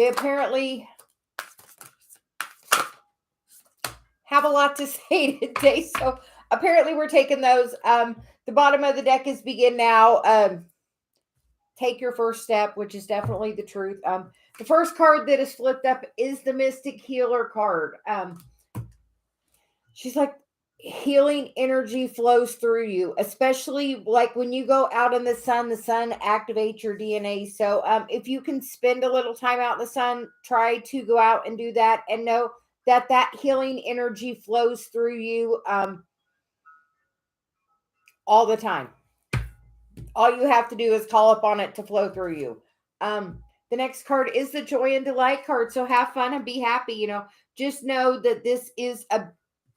They apparently have a lot to say today. So apparently we're taking those. The bottom of the deck is begin now. Take your first step, which is definitely the truth. The first card that is flipped up is the Mystic Healer card. She's like, healing energy flows through you, especially like when you go out in the sun activates your DNA. So if you can spend a little time out in the sun, try to go out and do that, and know that that healing energy flows through you all the time. All you have to do is call upon it to flow through you. The next card is the Joy and Delight card. So have fun and be happy. Just know that this is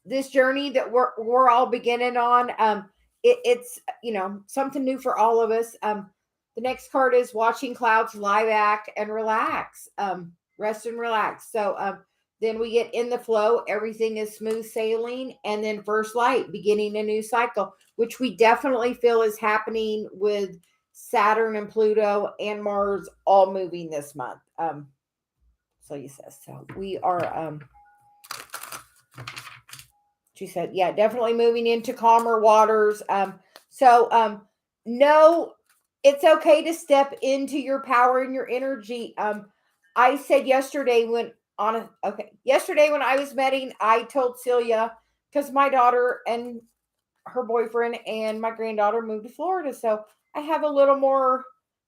this journey that we're all beginning on. It's something new for all of us. The next card is Watching Clouds Lie Back and Relax. Rest and relax. So then we get in the flow. Everything is smooth sailing. And then First Light, beginning a new cycle, which we definitely feel is happening with Saturn and Pluto and Mars all moving this month. Celia says. So we are, she said, yeah, definitely moving into calmer waters. No, it's okay to step into your power and your energy. I said yesterday when I was meeting, I told Celia, because my daughter and her boyfriend and my granddaughter moved to Florida. So I have a little more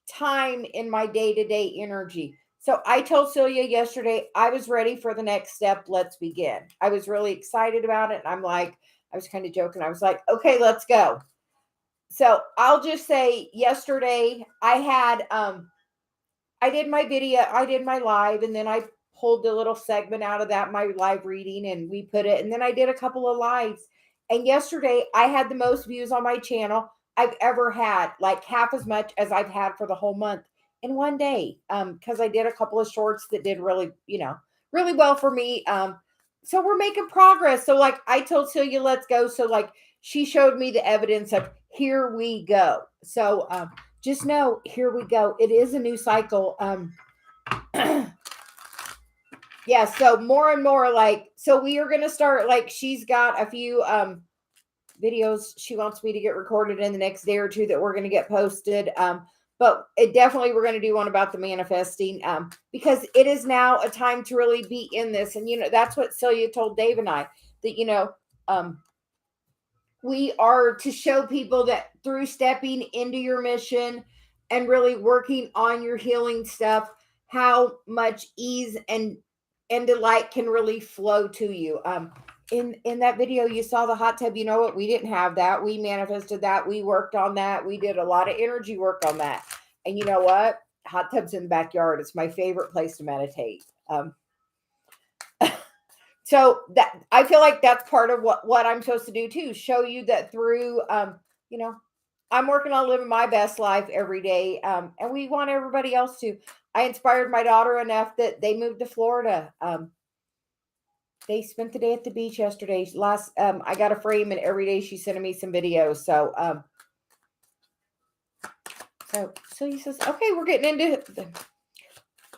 time in my day-to-day energy. So I told Celia yesterday, I was ready for the next step. Let's begin. I was really excited about it. And I was kind of joking. I was like, okay, let's go. So I'll just say yesterday I did my video, I did my live, and then I pulled the little segment out of that, my live reading, and we put it, and then I did a couple of lives. And yesterday I had the most views on my channel I've ever had, like half as much as I've had for the whole month in one day. Because I did a couple of shorts that did really, really well for me. So we're making progress. So like I told Celia, let's go. So like she showed me the evidence of here we go. So just know, here we go. It is a new cycle. Yeah, so more and more so we are going to start, she's got a few videos she wants me to get recorded in the next day or two that we're going to get posted. But definitely we're going to do one about the manifesting because it is now a time to really be in this. And, that's what Celia told Dave and I, that, we are to show people that through stepping into your mission and really working on your healing stuff, how much ease and delight can really flow to you. In that video, you saw the hot tub. You know what? We didn't have that. We manifested that. We worked on that. We did a lot of energy work on that. And you know what? Hot tub's in the backyard. It's my favorite place to meditate. So that I feel like that's part of what I'm supposed to do too. Show you that through, I'm working on living my best life every day. And we want everybody else to. I inspired my daughter enough that they moved to Florida. They spent the day at the beach yesterday. I got a frame, and every day she's sending me some videos. So he says, okay, we're getting into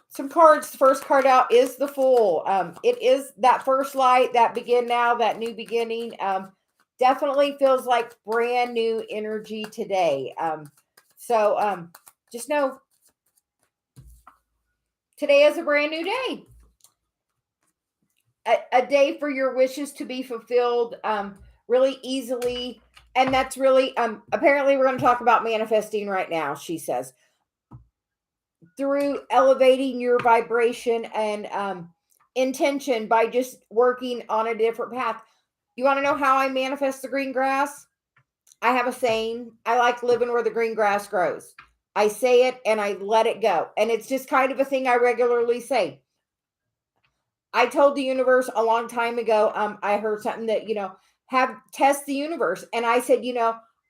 some cards. The first card out is the Fool. It is that first light, that begin now, that new beginning. Definitely feels like brand new energy today. Just know today is a brand new day. A day for your wishes to be fulfilled really easily. And that's really, apparently we're going to talk about manifesting right now, she says. Through elevating your vibration and intention by just working on a different path. You want to know how I manifest the green grass? I have a saying. I like living where the green grass grows. I say it and I let it go. And it's just kind of a thing I regularly say. I told the universe a long time ago, I heard something that, test the universe. And I said,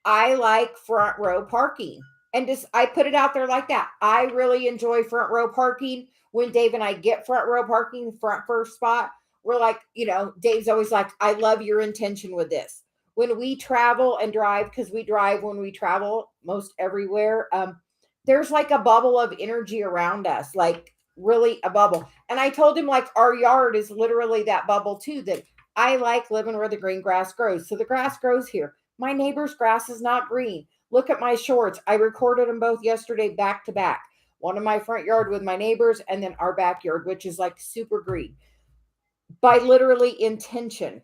I like front row parking. And I put it out there like that. I really enjoy front row parking. When Dave and I get front row parking, front first spot, we're like, Dave's always like, I love your intention with this. When we travel and drive, because we drive when we travel most everywhere, there's like a bubble of energy around us. Like really a bubble. And I told him, like, our yard is literally that bubble too, that I like living where the green grass grows. So the grass grows here. My neighbor's grass is not green. Look at my shorts. I recorded them both yesterday back to back. One in my front yard with my neighbors, and then our backyard, which is like super green. By literally intention.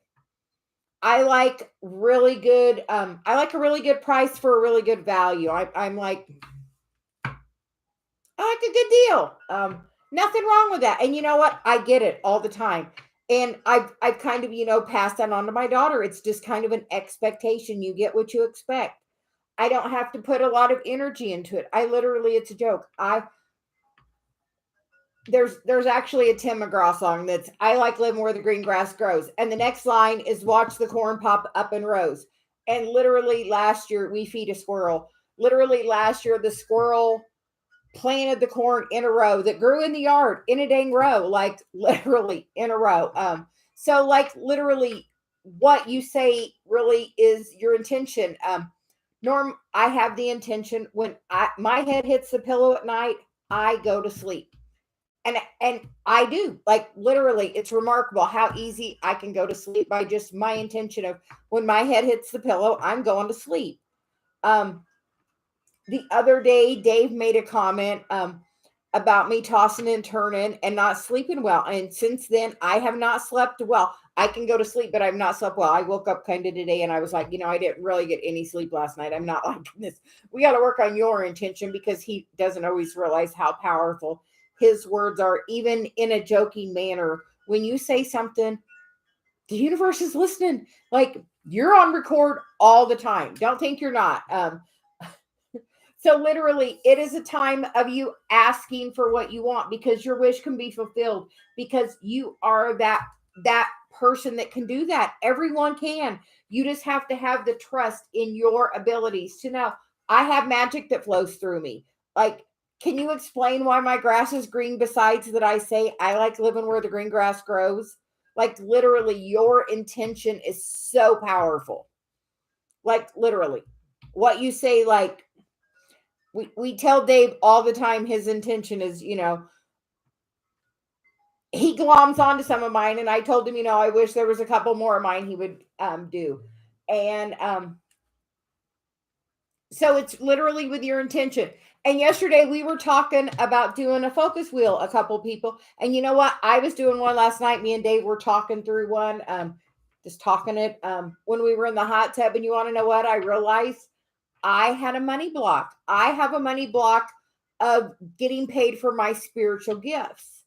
I like really good, I like a really good price for a really good value. I'm like, I like a good deal. Nothing wrong with that. And you know what? I get it all the time. And I've kind of, passed that on to my daughter. It's just kind of an expectation. You get what you expect. I don't have to put a lot of energy into it. I literally, it's a joke. There's actually a Tim McGraw song that's I like living where the green grass grows. And the next line is watch the corn pop up in rows. And literally last year we feed a squirrel. Literally last year the squirrel planted the corn in a row that grew in the yard in a dang row, like literally in a row. So like literally what you say really is your intention. Norm, I have the intention when my head hits the pillow at night, I go to sleep. And I do, like literally, it's remarkable how easy I can go to sleep by just my intention of when my head hits the pillow, I'm going to sleep. The other day, Dave made a comment about me tossing and turning and not sleeping well. And since then, I have not slept well. I can go to sleep, but I've not slept well. I woke up kind of today and I was like, I didn't really get any sleep last night. I'm not liking this. We got to work on your intention because he doesn't always realize how powerful his words are, even in a joking manner. When you say something, the universe is listening. Like you're on record all the time. Don't think you're not. So literally, it is a time of you asking for what you want because your wish can be fulfilled because you are that person that can do that. Everyone can. You just have to have the trust in your abilities to know I have magic that flows through me. Like, can you explain why my grass is green besides that I say I like living where the green grass grows? Like literally, your intention is so powerful. Like literally, what you say, like, we tell Dave all the time his intention is, he gloms onto some of mine. And I told him, I wish there was a couple more of mine he would do. And so it's literally with your intention. And yesterday we were talking about doing a focus wheel, a couple people. And you know what? I was doing one last night. Me and Dave were talking through one, just talking it when we were in the hot tub. And you want to know what? I realized I had a money block. I have a money block of getting paid for my spiritual gifts.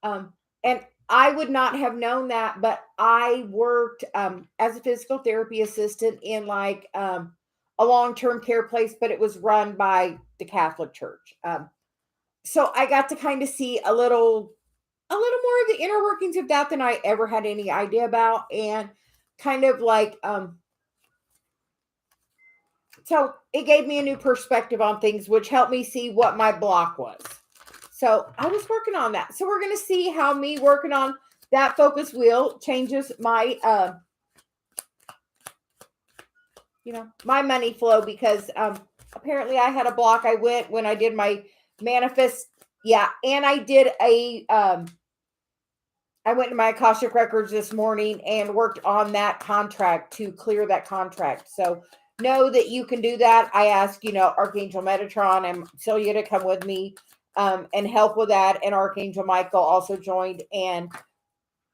And I would not have known that, but I worked as a physical therapy assistant in like a long-term care place, but it was run by the Catholic Church. So I got to kind of see a little more of the inner workings of that than I ever had any idea about. And kind of like, so it gave me a new perspective on things, which helped me see what my block was. So I was working on that. So we're going to see how me working on that focus wheel changes my, my money flow because apparently I had a block. I went when I did my manifest. Yeah. And I did I went to my Akashic Records this morning and worked on that contract to clear that contract. So know that you can do that. I asked, Archangel Metatron and Celia to come with me and help with that. And Archangel Michael also joined. And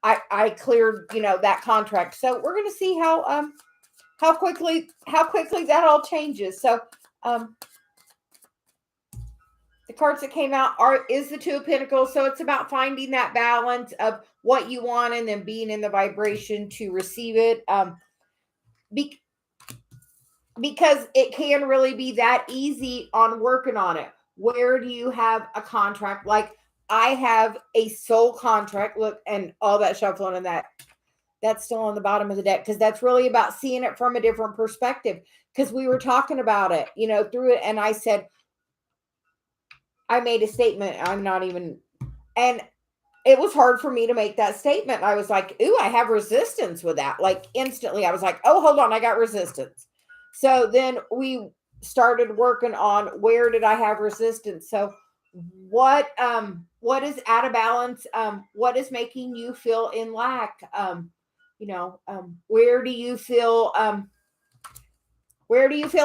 I cleared, that contract. So we're going to see how quickly that all changes. So the cards that came out is the Two of Pentacles. So it's about finding that balance of what you want and then being in the vibration to receive it. Because it can really be that easy on working on it. Where do you have a contract? Like I have a soul contract. Look, and all that shuffling and that's still on the bottom of the deck because that's really about seeing it from a different perspective. Because we were talking about it, through it. And I said, I made a statement. And it was hard for me to make that statement. I was like, ooh, I have resistance with that. Like instantly I was like, oh, hold on. I got resistance. So then we started working on where did I have resistance? So what is out of balance? What is making you feel in lack? Where do you feel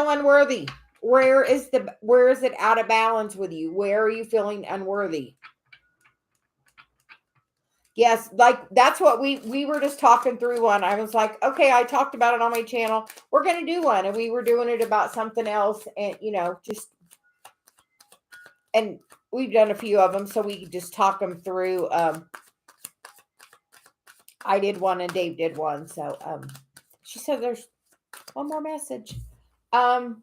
unworthy? Where is it out of balance with you? Where are you feeling unworthy? Yes, like that's what we were just talking through one. I was like, okay, I talked about it on my channel. We're going to do one, and we were doing it about something else, and and we've done a few of them, so we could just talk them through. I did one and Dave did one. So she said there's one more message. And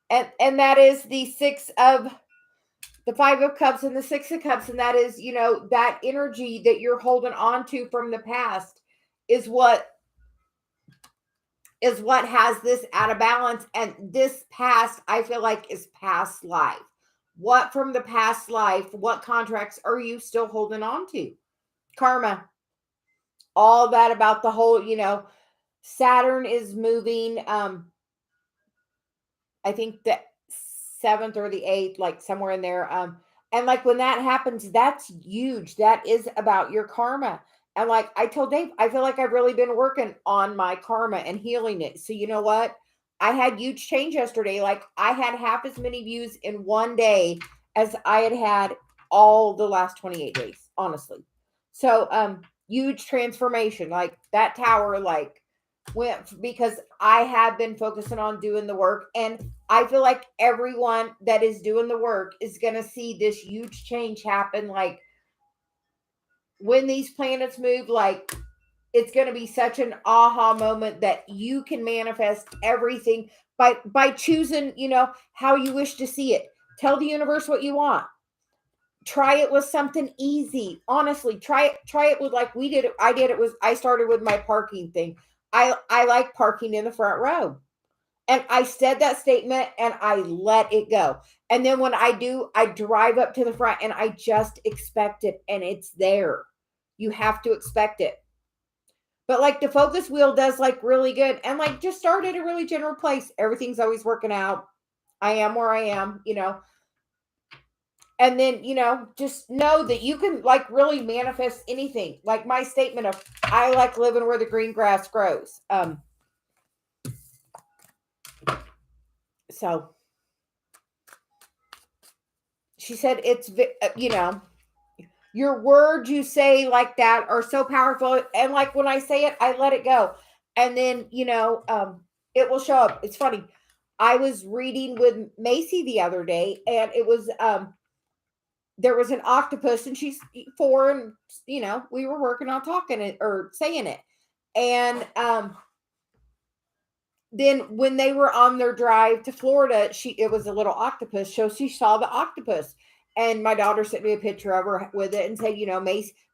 that is the Five of Cups and the Six of Cups. And that is, that energy that you're holding on to from the past is what has this out of balance. And this past, I feel like, is past life. What from the past life, what contracts are you still holding on to? Karma. All that about the whole, Saturn is moving. I think the 7th or the 8th, like somewhere in there. And like when that happens, that's huge. That is about your karma. And like I told Dave, I feel like I've really been working on my karma and healing it. So you know what? I had huge change yesterday. Like I had half as many views in one day as I had all the last 28 days, honestly. So huge transformation. Like that tower, like went because I have been focusing on doing the work, and I feel like everyone that is doing the work is going to see this huge change happen. Like when these planets move, like it's going to be such an aha moment that you can manifest everything by choosing, how you wish to see it. Tell the universe what you want. Try it with something easy. Honestly, try it with like we did it. I started with my parking thing. I like parking in the front row. And I said that statement and I let it go. And then when I do, I drive up to the front and I just expect it, and it's there. You have to expect it. But like the focus wheel does like really good, and like just start at a really general place. Everything's always working out. I am where I am, And then, just know that you can like really manifest anything. Like my statement of I like living where the green grass grows. So she said it's, your words you say like that are so powerful. And like when I say it, I let it go. And then, it will show up. It's funny. I was reading with Macy the other day, and it was, there was an octopus, and she's 4, and, we were working on talking it or saying it. And, then when they were on their drive to Florida, it was a little octopus. So she saw the octopus, and my daughter sent me a picture of her with it and said,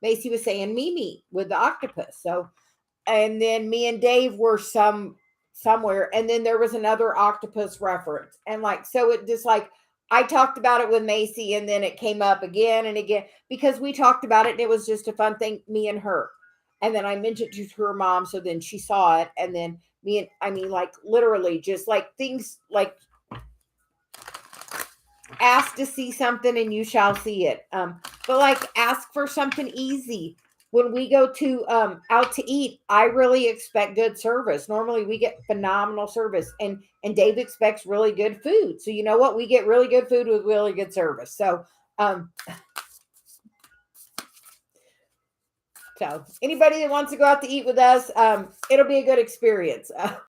Macy was saying Mimi with the octopus. So, and then me and Dave were somewhere, and then there was another octopus reference. And like, so it just like, I talked about it with Macy, and then it came up again and again because we talked about it, and it was just a fun thing, me and her. And then I mentioned it to her mom. So then she saw it, and then like literally just like things like ask to see something and you shall see it. But like ask for something easy. When we go to out to eat, I really expect good service. Normally we get phenomenal service, and Dave expects really good food. So you know what? We get really good food with really good service. So anybody that wants to go out to eat with us, it'll be a good experience.